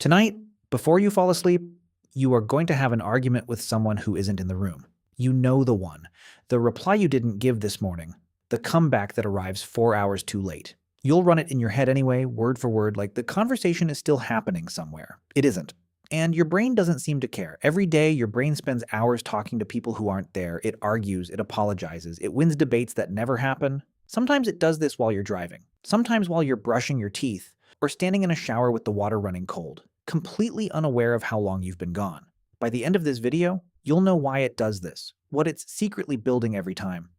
Tonight, before you fall asleep, you are going to have an argument with someone who isn't in the room. You know the one, the reply you didn't give this morning, the comeback that arrives 4 hours too late. You'll run it in your head anyway, word for word, like the conversation is still happening somewhere. It isn't. And your brain doesn't seem to care. Every day, your brain spends hours talking to people who aren't there. It argues, it apologizes, it wins debates that never happen. Sometimes it does this while you're driving, sometimes while you're brushing your teeth, or standing in a shower with the water running cold, completely unaware of how long you've been gone. By the end of this video, you'll know why it does this, what it's secretly building every time,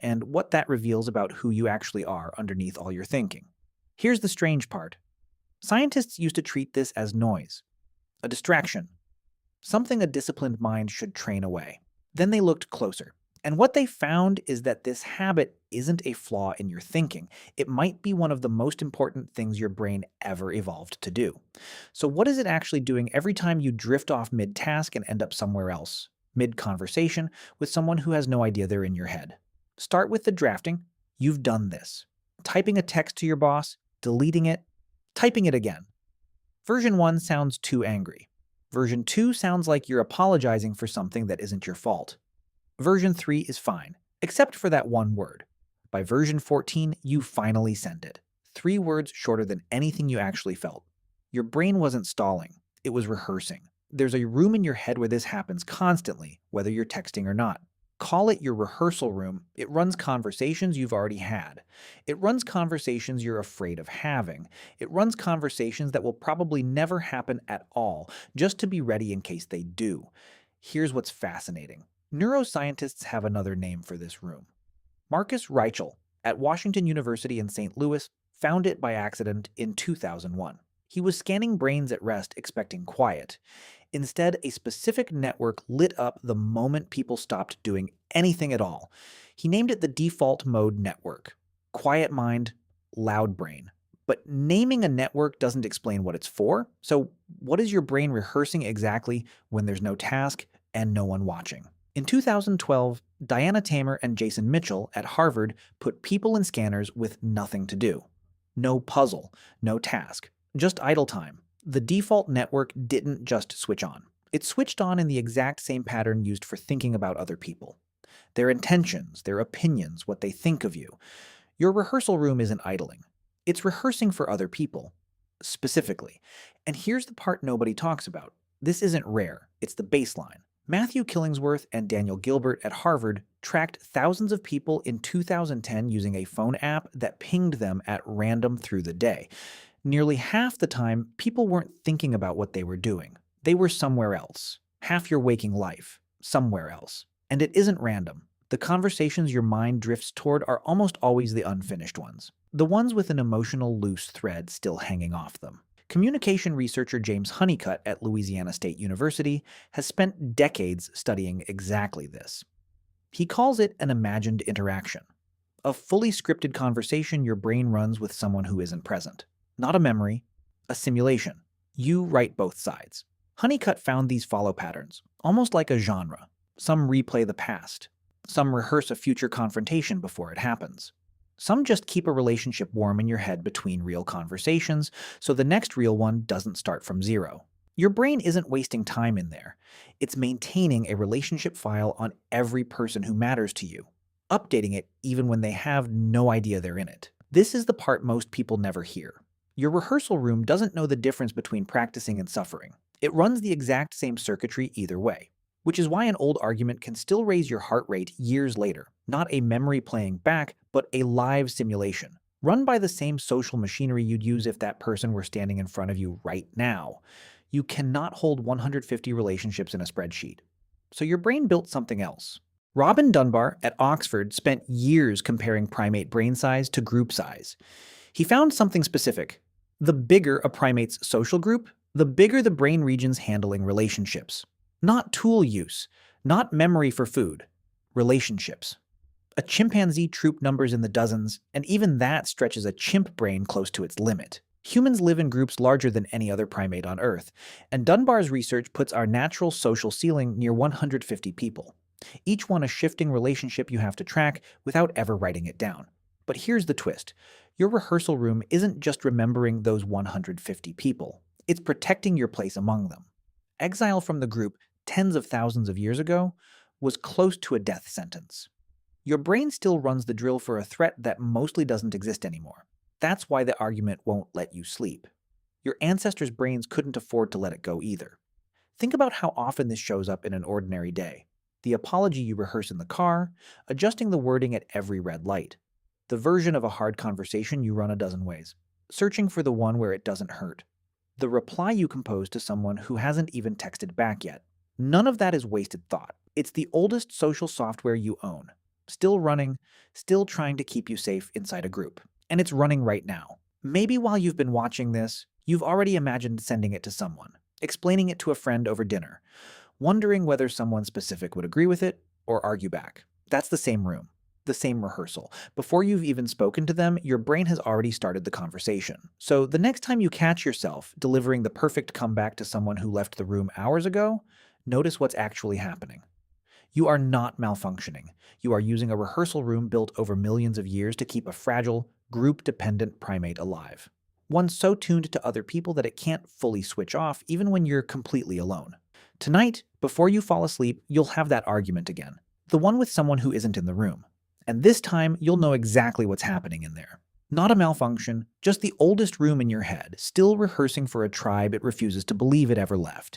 and what that reveals about who you actually are underneath all your thinking. Here's the strange part. Scientists used to treat this as noise, a distraction, something a disciplined mind should train away. Then they looked closer, and what they found is that this habit isn't a flaw in your thinking. It might be one of the most important things your brain ever evolved to do. So what is it actually doing every time you drift off mid-task and end up somewhere else, mid-conversation, with someone who has no idea they're in your head? Start with the drafting. You've done this. Typing a text to your boss, deleting it, typing it again. Version 1 sounds too angry. Version 2 sounds like you're apologizing for something that isn't your fault. Version 3 is fine, except for that one word. By version 14, you finally sent it. 3 words shorter than anything you actually felt. Your brain wasn't stalling, it was rehearsing. There's a room in your head where this happens constantly, whether you're texting or not. Call it your rehearsal room. It runs conversations you've already had. It runs conversations you're afraid of having. It runs conversations that will probably never happen at all, just to be ready in case they do. Here's what's fascinating. Neuroscientists have another name for this room. Marcus Raichle at Washington University in St. Louis found it by accident in 2001. He was scanning brains at rest expecting quiet. Instead, a specific network lit up the moment people stopped doing anything at all. He named it the default mode network. Quiet mind, loud brain. But naming a network doesn't explain what it's for. So what is your brain rehearsing exactly when there's no task and no one watching? In 2012, Diana Tamer and Jason Mitchell at Harvard put people in scanners with nothing to do. No puzzle, no task, just idle time. The default network didn't just switch on. It switched on in the exact same pattern used for thinking about other people. Their intentions, their opinions, what they think of you. Your rehearsal room isn't idling. It's rehearsing for other people, specifically. And here's the part nobody talks about. This isn't rare. It's the baseline. Matthew Killingsworth and Daniel Gilbert at Harvard tracked thousands of people in 2010 using a phone app that pinged them at random through the day. Nearly half the time, people weren't thinking about what they were doing. They were somewhere else. Half your waking life, somewhere else. And it isn't random. The conversations your mind drifts toward are almost always the unfinished ones. The ones with an emotional loose thread still hanging off them. Communication researcher James Honeycutt at Louisiana State University has spent decades studying exactly this. He calls it an imagined interaction, a fully scripted conversation your brain runs with someone who isn't present. Not a memory, a simulation. You write both sides. Honeycutt found these follow patterns, almost like a genre. Some replay the past. Some rehearse a future confrontation before it happens. Some just keep a relationship warm in your head between real conversations, so the next real one doesn't start from zero. Your brain isn't wasting time in there. It's maintaining a relationship file on every person who matters to you, updating it even when they have no idea they're in it. This is the part most people never hear. Your rehearsal room doesn't know the difference between practicing and suffering. It runs the exact same circuitry either way, which is why an old argument can still raise your heart rate years later. Not a memory playing back, but a live simulation, run by the same social machinery you'd use if that person were standing in front of you right now. You cannot hold 150 relationships in a spreadsheet. So your brain built something else. Robin Dunbar at Oxford spent years comparing primate brain size to group size. He found something specific. The bigger a primate's social group, the bigger the brain regions handling relationships. Not tool use, not memory for food, relationships. A chimpanzee troop numbers in the dozens, and even that stretches a chimp brain close to its limit. Humans live in groups larger than any other primate on Earth, and Dunbar's research puts our natural social ceiling near 150 people. Each one a shifting relationship you have to track without ever writing it down. But here's the twist. Your rehearsal room isn't just remembering those 150 people. It's protecting your place among them. Exile from the group tens of thousands of years ago was close to a death sentence. Your brain still runs the drill for a threat that mostly doesn't exist anymore. That's why the argument won't let you sleep. Your ancestors' brains couldn't afford to let it go either. Think about how often this shows up in an ordinary day. The apology you rehearse in the car, adjusting the wording at every red light. The version of a hard conversation you run a dozen ways, searching for the one where it doesn't hurt. The reply you compose to someone who hasn't even texted back yet. None of that is wasted thought. It's the oldest social software you own. Still running, still trying to keep you safe inside a group. And it's running right now. Maybe while you've been watching this, you've already imagined sending it to someone, explaining it to a friend over dinner, wondering whether someone specific would agree with it or argue back. That's the same room, the same rehearsal. Before you've even spoken to them, your brain has already started the conversation. So the next time you catch yourself delivering the perfect comeback to someone who left the room hours ago, notice what's actually happening. You are not malfunctioning. You are using a rehearsal room built over millions of years to keep a fragile, group-dependent primate alive. One so tuned to other people that it can't fully switch off even when you're completely alone. Tonight, before you fall asleep, you'll have that argument again. The one with someone who isn't in the room. And this time, you'll know exactly what's happening in there. Not a malfunction, just the oldest room in your head, still rehearsing for a tribe it refuses to believe it ever left.